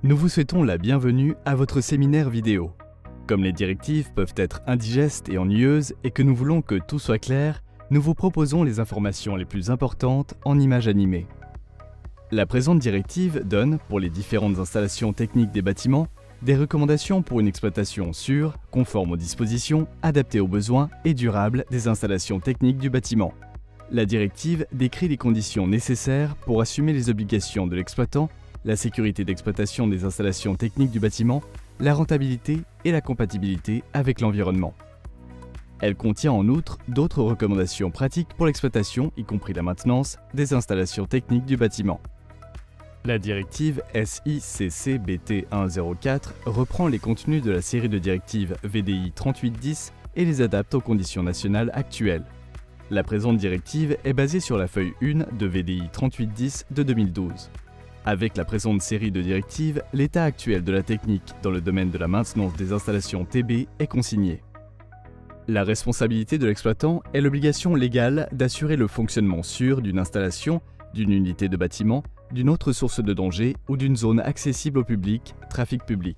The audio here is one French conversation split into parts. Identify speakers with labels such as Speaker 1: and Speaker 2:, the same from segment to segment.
Speaker 1: Nous vous souhaitons la bienvenue à votre séminaire vidéo. Comme les directives peuvent être indigestes et ennuyeuses et que nous voulons que tout soit clair, nous vous proposons les informations les plus importantes en images animées. La présente directive donne, pour les différentes installations techniques des bâtiments, des recommandations pour une exploitation sûre, conforme aux dispositions, adaptée aux besoins et durable des installations techniques du bâtiment. La directive décrit les conditions nécessaires pour assumer les obligations de l'exploitant, la sécurité d'exploitation des installations techniques du bâtiment, la rentabilité et la compatibilité avec l'environnement. Elle contient en outre d'autres recommandations pratiques pour l'exploitation, y compris la maintenance, des installations techniques du bâtiment. La directive SICC-BT 104 reprend les contenus de la série de directives VDI 3810 et les adapte aux conditions nationales actuelles. La présente directive est basée sur la feuille 1 de VDI 3810 de 2012. Avec la présente série de directives, l'état actuel de la technique dans le domaine de la maintenance des installations TB est consigné. La responsabilité de l'exploitant est l'obligation légale d'assurer le fonctionnement sûr d'une installation, d'une unité de bâtiment, d'une autre source de danger ou d'une zone accessible au public, trafic public.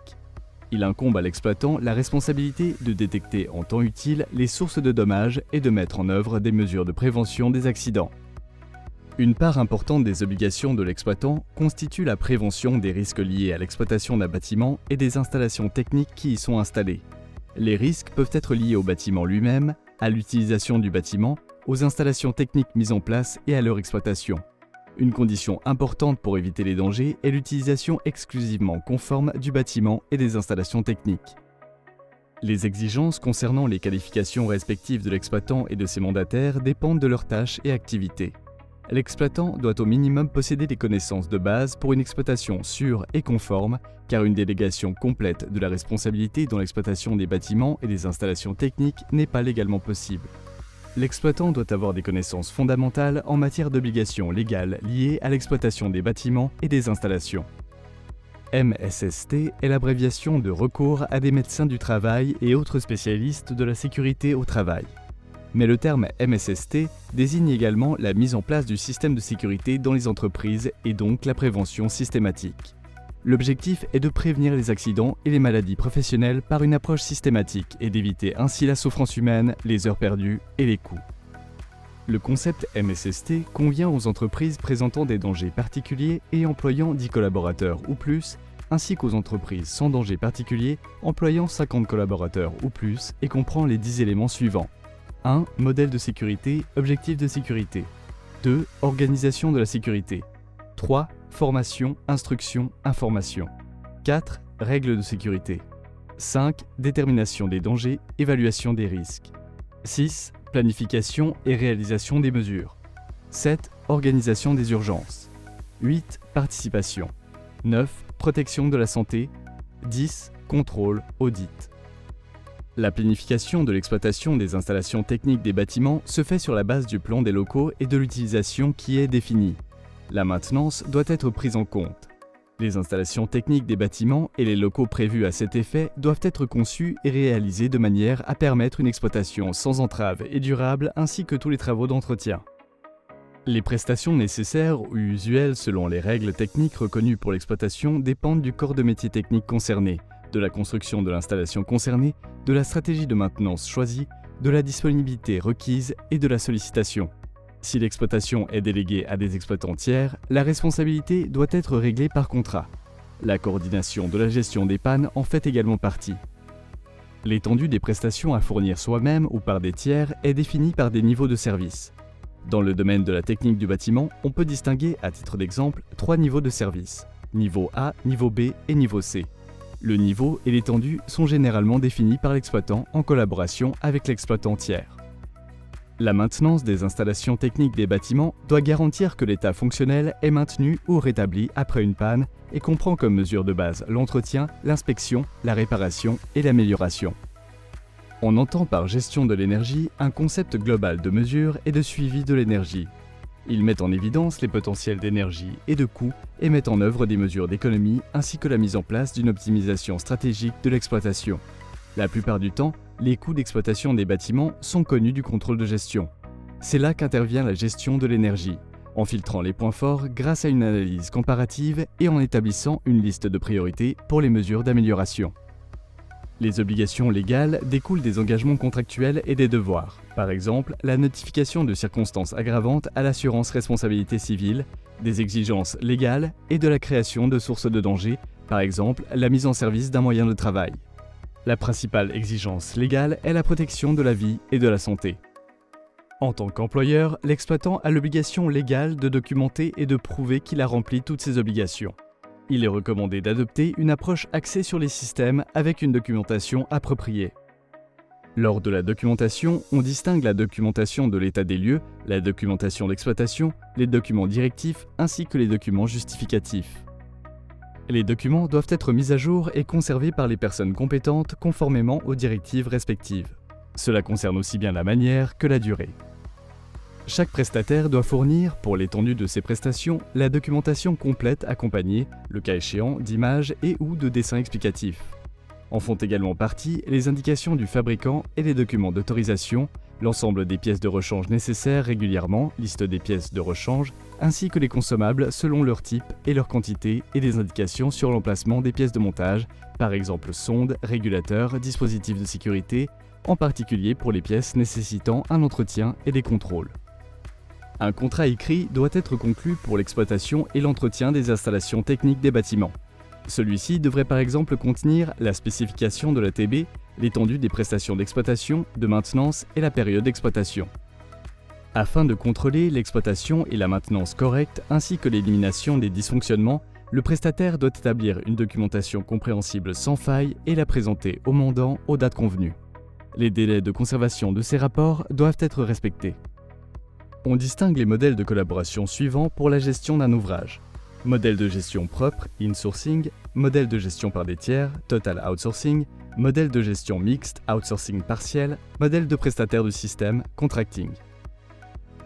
Speaker 1: Il incombe à l'exploitant la responsabilité de détecter en temps utile les sources de dommages et de mettre en œuvre des mesures de prévention des accidents. Une part importante des obligations de l'exploitant constitue la prévention des risques liés à l'exploitation d'un bâtiment et des installations techniques qui y sont installées. Les risques peuvent être liés au bâtiment lui-même, à l'utilisation du bâtiment, aux installations techniques mises en place et à leur exploitation. Une condition importante pour éviter les dangers est l'utilisation exclusivement conforme du bâtiment et des installations techniques. Les exigences concernant les qualifications respectives de l'exploitant et de ses mandataires dépendent de leurs tâches et activités. L'exploitant doit au minimum posséder des connaissances de base pour une exploitation sûre et conforme, car une délégation complète de la responsabilité dans l'exploitation des bâtiments et des installations techniques n'est pas légalement possible. L'exploitant doit avoir des connaissances fondamentales en matière d'obligations légales liées à l'exploitation des bâtiments et des installations. MSST est l'abréviation de recours à des médecins du travail et autres spécialistes de la sécurité au travail. Mais le terme MSST désigne également la mise en place du système de sécurité dans les entreprises et donc la prévention systématique. L'objectif est de prévenir les accidents et les maladies professionnelles par une approche systématique et d'éviter ainsi la souffrance humaine, les heures perdues et les coûts. Le concept MSST convient aux entreprises présentant des dangers particuliers et employant 10 collaborateurs ou plus, ainsi qu'aux entreprises sans danger particulier employant 50 collaborateurs ou plus et comprend les 10 éléments suivants. 1. Modèle de sécurité, objectif de sécurité. 2. Organisation de la sécurité. 3. Formation, instruction, information. 4. Règles de sécurité. 5. Détermination des dangers, évaluation des risques. 6. Planification et réalisation des mesures. 7. Organisation des urgences. 8. Participation. 9. Protection de la santé. 10. Contrôle, audit. La planification de l'exploitation des installations techniques des bâtiments se fait sur la base du plan des locaux et de l'utilisation qui est définie. La maintenance doit être prise en compte. Les installations techniques des bâtiments et les locaux prévus à cet effet doivent être conçus et réalisés de manière à permettre une exploitation sans entrave et durable ainsi que tous les travaux d'entretien. Les prestations nécessaires ou usuelles selon les règles techniques reconnues pour l'exploitation dépendent du corps de métier technique concerné, de la construction de l'installation concernée, de la stratégie de maintenance choisie, de la disponibilité requise et de la sollicitation. Si l'exploitation est déléguée à des exploitants tiers, la responsabilité doit être réglée par contrat. La coordination de la gestion des pannes en fait également partie. L'étendue des prestations à fournir soi-même ou par des tiers est définie par des niveaux de service. Dans le domaine de la technique du bâtiment, on peut distinguer, à titre d'exemple, 3 niveaux de service. Niveau A, niveau B et niveau C. Le niveau et l'étendue sont généralement définis par l'exploitant en collaboration avec l'exploitant tiers. La maintenance des installations techniques des bâtiments doit garantir que l'état fonctionnel est maintenu ou rétabli après une panne et comprend comme mesure de base l'entretien, l'inspection, la réparation et l'amélioration. On entend par gestion de l'énergie un concept global de mesure et de suivi de l'énergie. Il met en évidence les potentiels d'énergie et de coûts et met en œuvre des mesures d'économie ainsi que la mise en place d'une optimisation stratégique de l'exploitation. La plupart du temps, les coûts d'exploitation des bâtiments sont connus du contrôle de gestion. C'est là qu'intervient la gestion de l'énergie. en filtrant les points forts grâce à une analyse comparative et en établissant une liste de priorités pour les mesures d'amélioration. Les obligations légales découlent des engagements contractuels et des devoirs, par exemple la notification de circonstances aggravantes à l'assurance responsabilité civile, des exigences légales et de la création de sources de danger, par exemple la mise en service d'un moyen de travail. La principale exigence légale est la protection de la vie et de la santé. En tant qu'employeur, l'exploitant a l'obligation légale de documenter et de prouver qu'il a rempli toutes ses obligations. Il est recommandé d'adopter une approche axée sur les systèmes avec une documentation appropriée. Lors de la documentation, on distingue la documentation de l'état des lieux, la documentation d'exploitation, les documents directifs ainsi que les documents justificatifs. Les documents doivent être mis à jour et conservés par les personnes compétentes conformément aux directives respectives. Cela concerne aussi bien la manière que la durée. Chaque prestataire doit fournir, pour l'étendue de ses prestations, la documentation complète accompagnée, le cas échéant, d'images et ou de dessins explicatifs. En font également partie les indications du fabricant et les documents d'autorisation, l'ensemble des pièces de rechange nécessaires régulièrement, liste des pièces de rechange, ainsi que les consommables selon leur type et leur quantité et des indications sur l'emplacement des pièces de montage, par exemple sondes, régulateurs, dispositifs de sécurité, en particulier pour les pièces nécessitant un entretien et des contrôles. Un contrat écrit doit être conclu pour l'exploitation et l'entretien des installations techniques des bâtiments. Celui-ci devrait par exemple contenir la spécification de la TB, l'étendue des prestations d'exploitation, de maintenance et la période d'exploitation. Afin de contrôler l'exploitation et la maintenance correcte ainsi que l'élimination des dysfonctionnements, le prestataire doit établir une documentation compréhensible sans faille et la présenter au mandant aux dates convenues. Les délais de conservation de ces rapports doivent être respectés. On distingue les modèles de collaboration suivants pour la gestion d'un ouvrage. Modèle de gestion propre, insourcing, modèle de gestion par des tiers, total outsourcing, modèle de gestion mixte, outsourcing partiel, modèle de prestataire de système, contracting.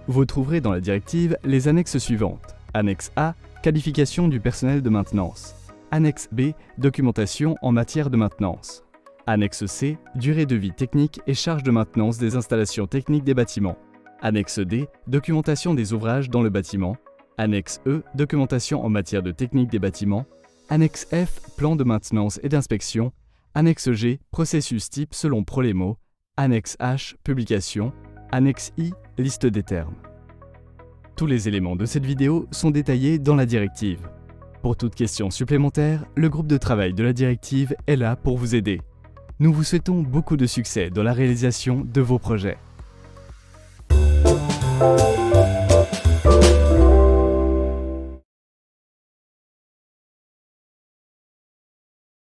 Speaker 1: Vous trouverez dans la directive les annexes suivantes. Annexe A, qualification du personnel de maintenance. Annexe B, documentation en matière de maintenance. Annexe C, durée de vie technique et charge de maintenance des installations techniques des bâtiments. Annexe D, documentation des ouvrages dans le bâtiment. Annexe E, documentation en matière de technique des bâtiments. Annexe F, plan de maintenance et d'inspection. Annexe G, processus type selon Prolemo. Annexe H, publication. Annexe I, liste des termes. Tous les éléments de cette vidéo sont détaillés dans la directive. Pour toute question supplémentaire, le groupe de travail de la directive est là pour vous aider. Nous vous souhaitons beaucoup de succès dans la réalisation de vos projets.